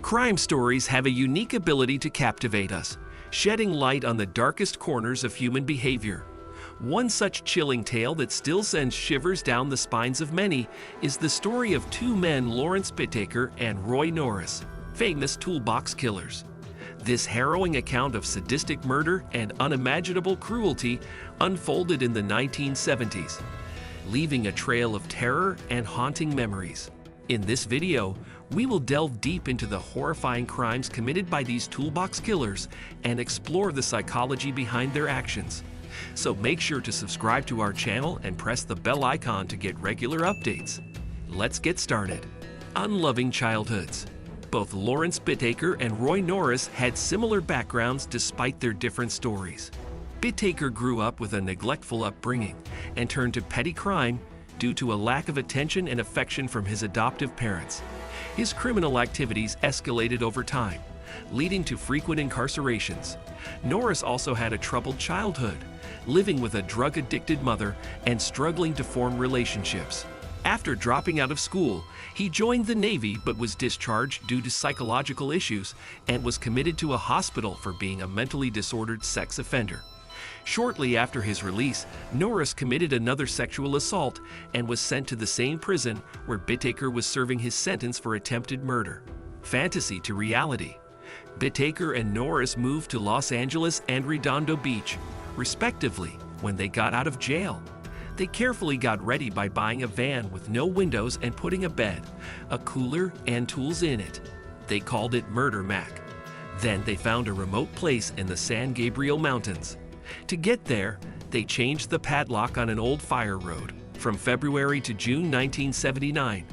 Crime stories have a unique ability to captivate us, shedding light on the darkest corners of human behavior. One such chilling tale that still sends shivers down the spines of many is the story of two men, Lawrence Bittaker and Roy Norris, famous Toolbox Killers. This harrowing account of sadistic murder and unimaginable cruelty unfolded in the 1970s, leaving a trail of terror and haunting memories. In this video, we will delve deep into the horrifying crimes committed by these Toolbox Killers and explore the psychology behind their actions. So make sure to subscribe to our channel and press the bell icon to get regular updates. Let's get started. Unloving childhoods. Both Lawrence Bittaker and Roy Norris had similar backgrounds despite their different stories. Bittaker grew up with a neglectful upbringing and turned to petty crime due to a lack of attention and affection from his adoptive parents. His criminal activities escalated over time, leading to frequent incarcerations. Norris also had a troubled childhood, living with a drug-addicted mother and struggling to form relationships. After dropping out of school, he joined the Navy but was discharged due to psychological issues and was committed to a hospital for being a mentally disordered sex offender. Shortly after his release, Norris committed another sexual assault and was sent to the same prison where Bittaker was serving his sentence for attempted murder. Fantasy to reality. Bittaker and Norris moved to Los Angeles and Redondo Beach, respectively, when they got out of jail. They carefully got ready by buying a van with no windows and putting a bed, a cooler, and tools in it. They called it Murder Mac. Then they found a remote place in the San Gabriel Mountains. To get there, they changed the padlock on an old fire road. From February to June 1979,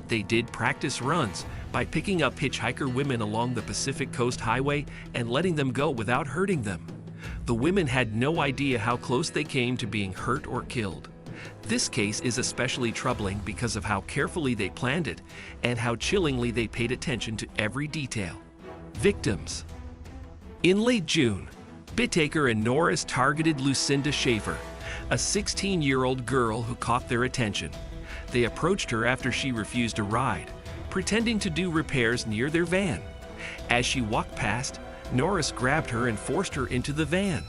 they did practice runs by picking up hitchhiker women along the Pacific Coast Highway and letting them go without hurting them. The women had no idea how close they came to being hurt or killed. This case is especially troubling because of how carefully they planned it and how chillingly they paid attention to every detail. Victims. In late June, Bittaker and Norris targeted Lucinda Schaefer, a 16-year-old girl who caught their attention. They approached her after she refused a ride, pretending to do repairs near their van. As she walked past, Norris grabbed her and forced her into the van.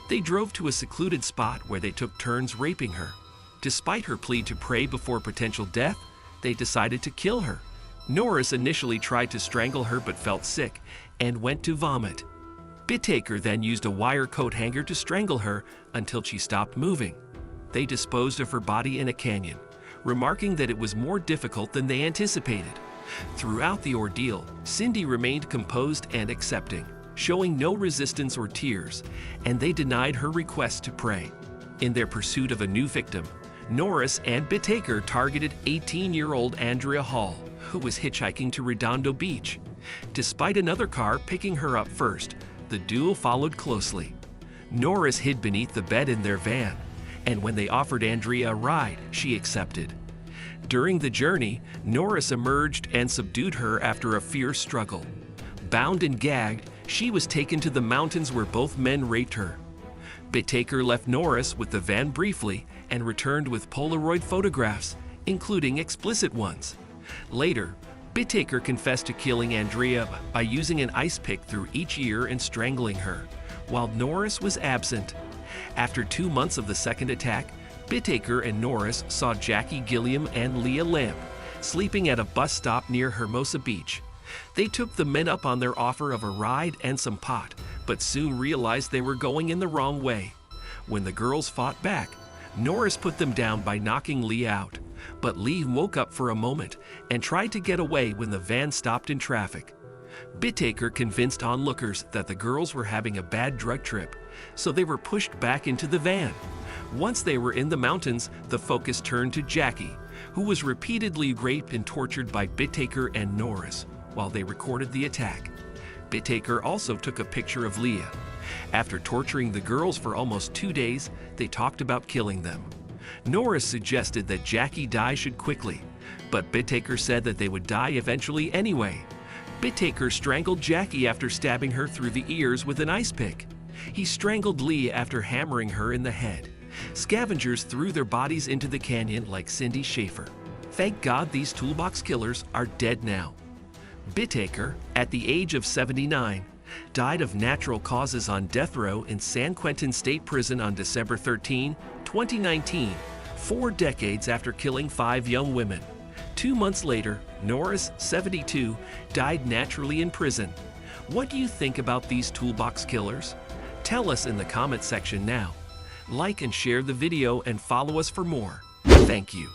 They drove to a secluded spot where they took turns raping her. Despite her plea to pray before potential death, they decided to kill her. Norris initially tried to strangle her but felt sick and went to vomit. Bittaker then used a wire coat hanger to strangle her until she stopped moving. They disposed of her body in a canyon, remarking that it was more difficult than they anticipated. Throughout the ordeal, Cindy remained composed and accepting, showing no resistance or tears, and they denied her request to pray. In their pursuit of a new victim, Norris and Bittaker targeted 18-year-old Andrea Hall, who was hitchhiking to Redondo Beach. Despite another car picking her up first, the duo followed closely. Norris hid beneath the bed in their van, and when they offered Andrea a ride, she accepted. During the journey, Norris emerged and subdued her after a fierce struggle. Bound and gagged, she was taken to the mountains where both men raped her. Bittaker left Norris with the van briefly and returned with Polaroid photographs, including explicit ones. Later, Bittaker confessed to killing Andrea by using an ice pick through each ear and strangling her, while Norris was absent. After 2 months of the second attack, Bittaker and Norris saw Jackie Gilliam and Leah Lamb sleeping at a bus stop near Hermosa Beach. They took the men up on their offer of a ride and some pot, but soon realized they were going in the wrong way. When the girls fought back, Norris put them down by knocking Leah out, but Lee woke up for a moment and tried to get away when the van stopped in traffic. Bittaker convinced onlookers that the girls were having a bad drug trip, so they were pushed back into the van. Once they were in the mountains, the focus turned to Jackie, who was repeatedly raped and tortured by Bittaker and Norris while they recorded the attack. Bittaker also took a picture of Leah. After torturing the girls for almost 2 days, they talked about killing them. Norris suggested that Jackie die should quickly, but Bittaker said that they would die eventually anyway. Bittaker strangled Jackie after stabbing her through the ears with an ice pick. He strangled Leah after hammering her in the head. Scavengers threw their bodies into the canyon like Cindy Schaefer. Thank God these Toolbox Killers are dead now. Bittaker, at the age of 79, died of natural causes on death row in San Quentin State Prison on December 13, 2019, 4 decades after killing 5 young women. 2 months later, Norris, 72, died naturally in prison. What do you think about these toolbox killers? Tell us in the comment section now. Like and share the video and follow us for more. Thank you.